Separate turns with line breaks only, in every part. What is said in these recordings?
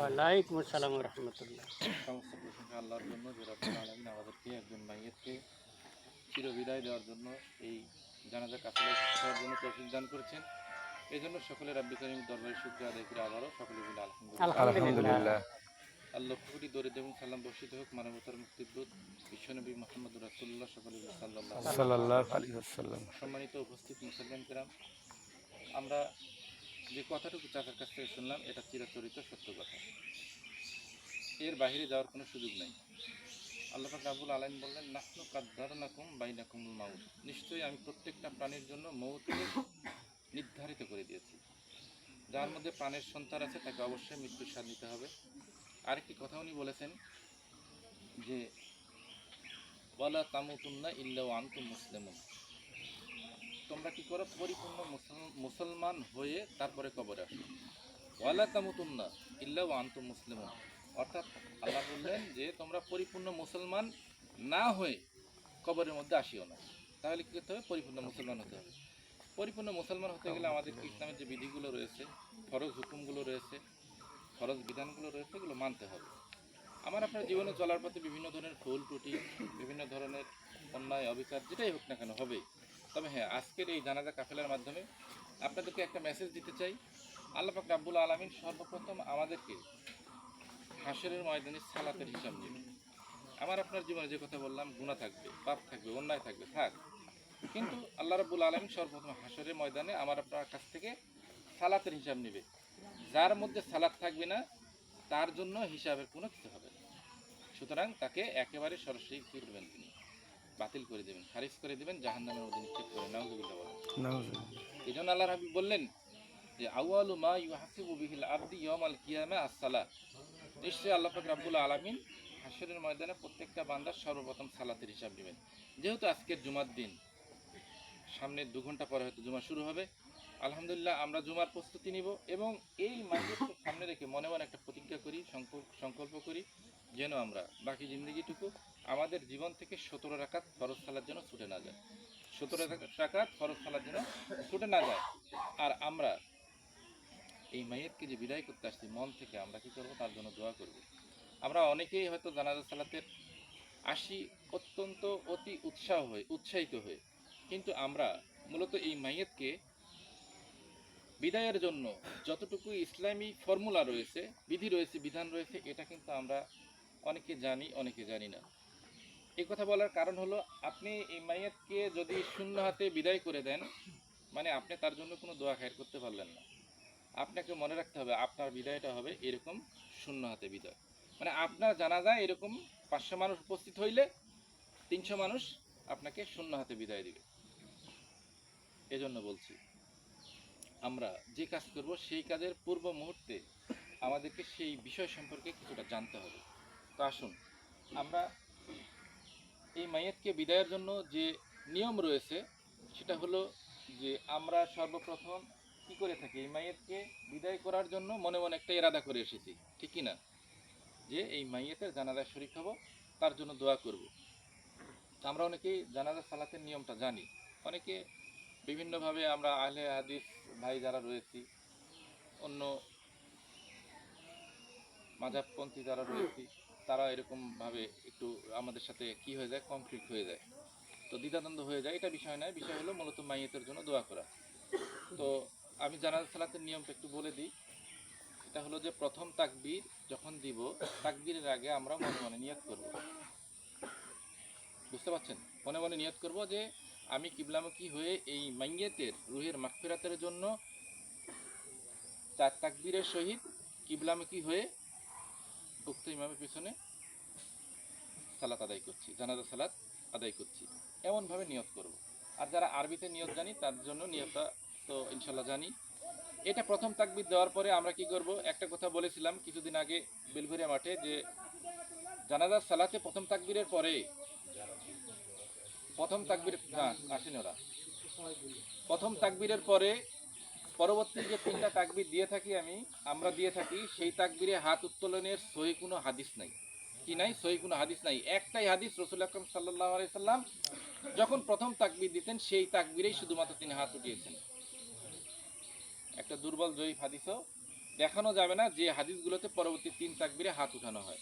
ওয়ালাইকুম আসসালাম রহমতুল্লাহ।
সমস্ত প্রশংসা আল্লাহর জন্য যে রব্বুল আলামিন আমাদেরকে একজন মাইয়্যিতকে চিরবিদায় দেওয়ার জন্য এই জানাজা কাফেলায় উপস্থিত হওয়ার জন্য তৌফিক দান করেছেন। এই জন্য সকলে রাব্বি কারীম দরবারে শুকরিয়া আদায় করে আবারও সকলে বলে আলহামদুলিল্লাহ।
আলহামদুলিল্লাহ।
আর লক্ষ কোটি দরিদ্র এবং সালাম বর্ষিত হোক মানবতার মুক্তিদূত বিশ্বনবী মুহাম্মদুর রাসূলুল্লাহ সকলে বলে সাল্লাল্লাহু আলাইহি
সাল্লাল্লাহু আলাইহি ওয়াসাল্লাম।
সম্মানিত উপস্থিত মুসলমান কিরাম, আমরা যে কথাটুকু চাচার কাছ থেকে শুনলাম এটা চিরাচরিত সত্য কথা, এর বাইরে যাওয়ার কোনো সুযোগ নেই। আল্লাহ পাক রাব্বুল আলামিন বললেন, নাহনু কাদ্দারনাকুম বাইনাকুমুল মাউত, নিশ্চয়ই আমি প্রত্যেকটা প্রাণীর জন্য মৌতকে নির্ধারিত করে দিয়েছি। যার মধ্যে প্রাণের সন্তান আছে তাকে অবশ্যই মৃত্যুর স্বাদ নিতে হবে। আরেকটি কথা উনি বলেছেন যে ওয়ালা তামুতুন্না ইল্লা ওয়া আনতুম মুসলিমুন, তোমরা কি করো, পরিপূর্ণ মুসলমান হয়ে তারপরে কবরে আসো। ওয়ালা তামুতুন্না ইল্লা ওয়া আনতুম মুসলিমুন, অর্থাৎ আল্লাহ বললেন যে তোমরা পরিপূর্ণ মুসলমান না হয়ে কবরের মধ্যে আসিও না। তাহলে কী করতে হবে? পরিপূর্ণ মুসলমান হতে হবে। পরিপূর্ণ মুসলমান হতে গেলে আমাদেরকে ইসলামের যে বিধিগুলো রয়েছে, ফরজ হুকুমগুলো রয়েছে, ফরজ বিধানগুলো রয়েছে, এগুলো মানতে হবে। আমার আপনার জীবনে চলার পথে বিভিন্ন ধরনের ভুল ত্রুটি, বিভিন্ন ধরনের অন্যায় অবিচার যেটাই হোক না কেন হবে। তবে হ্যাঁ, আজকের এই জানাজা কাফেলার মাধ্যমে আপনাদেরকে একটা মেসেজ দিতে চাই। আল্লাহ পাক রাব্বুল আলামিন সর্বপ্রথম আমাদেরকে হাশরের ময়দানে সালাতের হিসাব নেবে। আমার আপনার জীবনে যে কথা বললাম, গুনাহ থাকবে, পাপ থাকবে, অন্যায় থাকবে, থাক, কিন্তু আল্লাহ রাব্বুল আলামিন সর্বপ্রথম হাশরের ময়দানে আমার আপনার কাছ থেকে সালাতের হিসাব নেবে। যার মধ্যে সালাত থাকবে না তার জন্য হিসাবের কোনো কিছু হবে না। সুতরাং তাকে একেবারে সরাসরি কী করবেন? তিনি বাতিল করে দেবেন, খারিজ করে দেবেন, জাহান্নামের মধ্যে নিক্ষেপ করে। নাউযুবিল্লাহ বলেন। এই জন্য আল্লাহ রাব্বি বললেন যে আউয়ালু মা ইউহাসিবু বিহিল আবদি ইয়াউমাল কিয়ামা আস-সালাহ, নিশ্চয়ই আল্লাহ পাক রাব্বুল আলামিন হাশরের ময়দানে প্রত্যেকটা বান্দার সর্বপ্রথম সালাতের হিসাব নেবেন। যেহেতু আজকের জুমার দিন, সামনে 2 ঘন্টা পরে হয়তো জুমা শুরু হবে। আলহামদুলিল্লাহ, আমরা জুমার প্রস্তুতি নিব এবং এই মাইয়্যিতকে সামনে রেখে মনে মনে একটা প্রতিজ্ঞা করি, সংকল্প করি, যেন আমরা বাকি জিন্দগিটুকু আমাদের জীবন থেকে 17 রাকাত ফরজ সালাত যেন ছুটে না যায়, 17 রাকাত ফরজ সালাত যেন ছুটে না যায়। আর আমরা এই মাইয়্যিতকে যে বিদায় করতে আসছি, মন থেকে আমরা কি করব? তার জন্য দোয়া করব। আমরা অনেকেই হয়তো জানাজা সালাতের আসি অত্যন্ত অতি উৎসাহিত হয়ে, কিন্তু আমরা মূলত এই মাইয়্যিতকে বিদায়ের জন্য যতটুকু ইসলামী ফর্মুলা রয়েছে, বিধি রয়েছে, বিধান রয়েছে, এটা কিন্তু আমরা অনেকে জানি, অনেকে জানি না। এই কথা বলার কারণ হলো, আপনি এই মাইয়্যিতকে যদি শূন্য হাতে বিদায় করে দেন, মানে আপনি তার জন্য কোনো দোয়া খায়ের করতে পারলেন না। আপনাকে মনে রাখতে হবে আপনার বিদায়টা হবে এরকম শূন্য হাতে বিদায়। মানে আপনার জানাজায় এরকম 500 মানুষ উপস্থিত হইলে 300 মানুষ আপনাকে শূন্য হাতে বিদায় দিবে। এজন্য বলছি, আমরা যে কাজ করব সেই কাজের পূর্ব মুহূর্তে আমাদেরকে সেই বিষয় সম্পর্কে কিছুটা জানতে হবে। তো আসুন, আমরা এই মাইয়্যিতকে বিদায়ের জন্য যে নিয়ম রয়েছে সেটা হলো যে আমরা সর্বপ্রথম কি করে থাকি, এই মাইয়্যিতকে বিদায় করার জন্য মনে মনে একটা ইরাদা করে এসেছি, ঠিক কি না? যে এই মাইয়্যিতের জানাজায় শরীক হব, তার জন্য দোয়া করব। আমরা অনেকেই জানাজা সালাতের নিয়মটা জানি, অনেকে বিভিন্নভাবে আমরা আহলে হাদিস ভাই যারা রয়েছি, অন্য মাযহাবপন্থী যারা রয়েছি, তারা এরকমভাবে একটু আমাদের সাথে কি হয়ে যায়, কনফ্লিক্ট হয়ে যায়, তো দ্বিধাদ্বন্দ্ব হয়ে যায়। এটা বিষয় নয়, বিষয় হলো মূলত মাইয়্যিতের জন্য দোয়া করা। তো আমি জানাজা সালাতের নিয়মটা একটু বলে দিই। এটা হলো যে প্রথম তাকবীর যখন দিব, তাকবীরের আগে আমরা মনে মনে নিয়ত করব। বুঝতে পারছেন? মনে মনে নিয়ত করব যে আমি কিবলামুখী হয়ে এই মাইয়্যিতের রুহের মাগফিরাতের জন্য 4 তাকবীরের সহিত কিবলামুখী হয়ে উক্ত ইমামের পিছনে সালাত আদায় করছি, জানাজা সালাত আদায় করছি, এমনভাবে নিয়ত করব। আর যারা আরবিতে নিয়ত জানি তার জন্য নিয়তটা তো ইনশাল্লাহ জানি। এটা প্রথম তাকবীর দেওয়ার পরে আমরা কি করব? একটা কথা বলেছিলাম কিছুদিন আগে বেলঘরিয়া মাঠে, যে জানাজার সালাতে প্রথম তাকবীরের পরে, প্রথম তাকবীর আসেনি ওরা, প্রথম তাকবীরের পরে পরবর্তী যে 3টা তাকবীর আমরা দিয়ে থাকি, সেই তাকবীরে হাত উত্তোলনের সহি কোনো হাদিস নাই। কি নাই? সহি কোনো হাদিস নাই। একটাই হাদিস, রাসূল আকরাম সাল্লাল্লাহু আলাইহি সাল্লাম যখন প্রথম তাকবীর দিতেন সেই তাকবীরেই শুধুমাত্র তিনি হাত উঠিয়েছেন। একটা দুর্বল জয়ীফ হাদিসও দেখানো যাবে না যে হাদিসগুলোতে পরবর্তী 3 তাকবীরে হাত উঠানো হয়।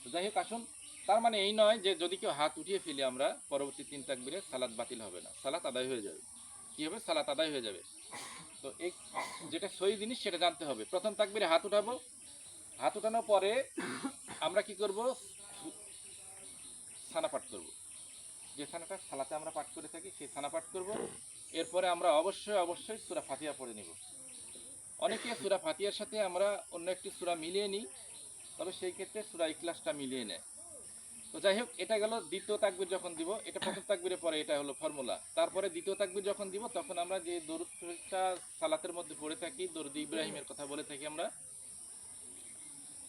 তো যাই হোক আসুন, তার মানে এই নয় যে যদি কেউ হাত উঠিয়ে ফেলি আমরা পরবর্তী 3 তাকবীরে সালাত বাতিল হবে না, সালাত আদায় হয়ে যাবে। কি হবে? সালাত আদায় হয়ে যাবে। তো এই যেটা সহি জিনিস সেটা জানতে হবে। প্রথম তাকবীরে হাত উঠাবো, হাত উঠানোর পরে আমরা কি করব? ছানা পাঠ করব। যে ছানাটা সালাতে আমরা পাঠ করে থাকি সেই ছানা পাঠ করব। এরপরে আমরা অবশ্যই সূরা ফাতিহা পড়ে নিব। অনেকে সূরা ফাতিহার সাথে আমরা অন্য একটি সূরা মিলিয়ে নিই, তবে সেই ক্ষেত্রে সূরা ইখলাসটা মিলিয়ে নেয়। তো যাই হোক, এটা গেল দ্বিতীয় তাকবীর যখন দিব, এটা প্রথম তাকবীরের পরে এটা হলো ফর্মুলা। তারপরে দ্বিতীয় তাকবীর যখন দিব তখন আমরা যে দরুদ শরীফটা সালাতের মধ্যে পড়ে থাকি, দরুদ ইব্রাহিমের কথা বলে থাকি আমরা,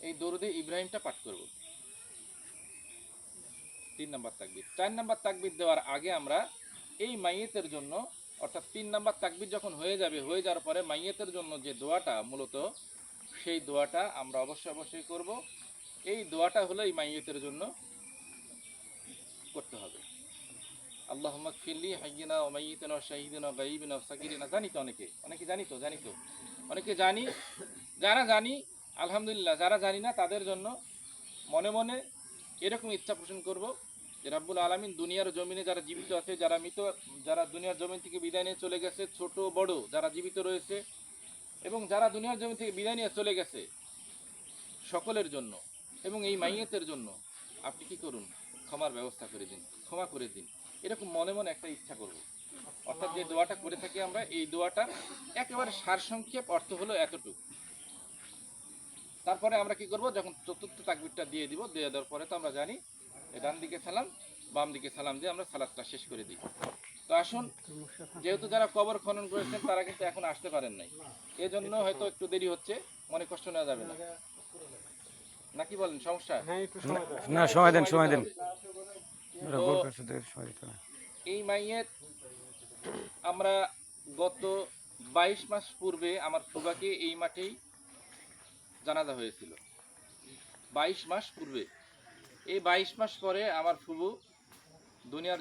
এই দরুদে ইব্রাহিমটা পাঠ করব। 3 নাম্বার তাকবীর। 4 নাম্বার তাকবীর দেওয়ার আগে আমরা এই মাইয়েতের জন্য, অর্থাৎ 3 নাম্বার তাকবীর যখন হয়ে যাওয়ার পরে মাইয়েতের জন্য যে দোয়াটা মূলত, সেই দোয়াটা আমরা অবশ্যই করব। এই দোয়াটা হলো এই মাইয়েতের জন্য করতে হবে। আল্লাহুম্মা গফিরলি হাইয়িনা ওয়া মাইয়িতিনা ওয়া শাহিদিনা ওয়া গায়িবিনা ওয়া সাগীরিনা। জানি তো অনেকে জানি তো অনেকে জানি। যারা জানি আলহামদুলিল্লাহ, যারা জানি না তাদের জন্য মনে মনে এরকম ইচ্ছা পোষণ করব যে রাব্বুল আলামিন দুনিয়ার জমিনে যারা জীবিত আছে, যারা মৃত, যারা দুনিয়ার জমিন থেকে বিদায় নিয়ে চলে গেছে, ছোট বড় যারা জীবিত রয়েছে এবং যারা দুনিয়ার জমিন থেকে বিদায় নিয়ে চলে গেছে, সকলের জন্য এবং এই মাইয়েতের জন্য আপনি কি করুন? ক্ষমার ব্যবস্থা করে দিন, ক্ষমা করে দিন। এরকম মনে মনে একটা ইচ্ছা করব। অর্থাৎ যে দোয়াটা করে থাকি আমরা, এই দোয়াটা একেবারে সারসংক্ষেপ অর্থ হলো এতটুকু। তারপরে আমরা কি করব? যখন চতুর্থ তাকবীরটা দিয়ে দিব, দিয়ে দেওয়ার পরে তো আমরা জানি ডান দিকে সালাম, বাম দিকে সালাম দিয়ে আমরা সালাতটা শেষ করে দিই। তো আসুন, যেহেতু যারা কবর খনন করেছেন তারা কিন্তু এখন আসতে পারেন নাই, এজন্য হয়তো একটু দেরি হচ্ছে, মনে কষ্ট নেওয়া যাবে না, নাকি বলেন? সমস্যা?
না, সময় দেন
তো এই মাইয়ের আমরা গত 22 মাস পূর্বে আমার ফুবাকে এই মাঠেই জানাজা হয়েছিল। 22 মাস পূর্বে। এই 22 মাস পরে আমার ফুবু দুনিয়ার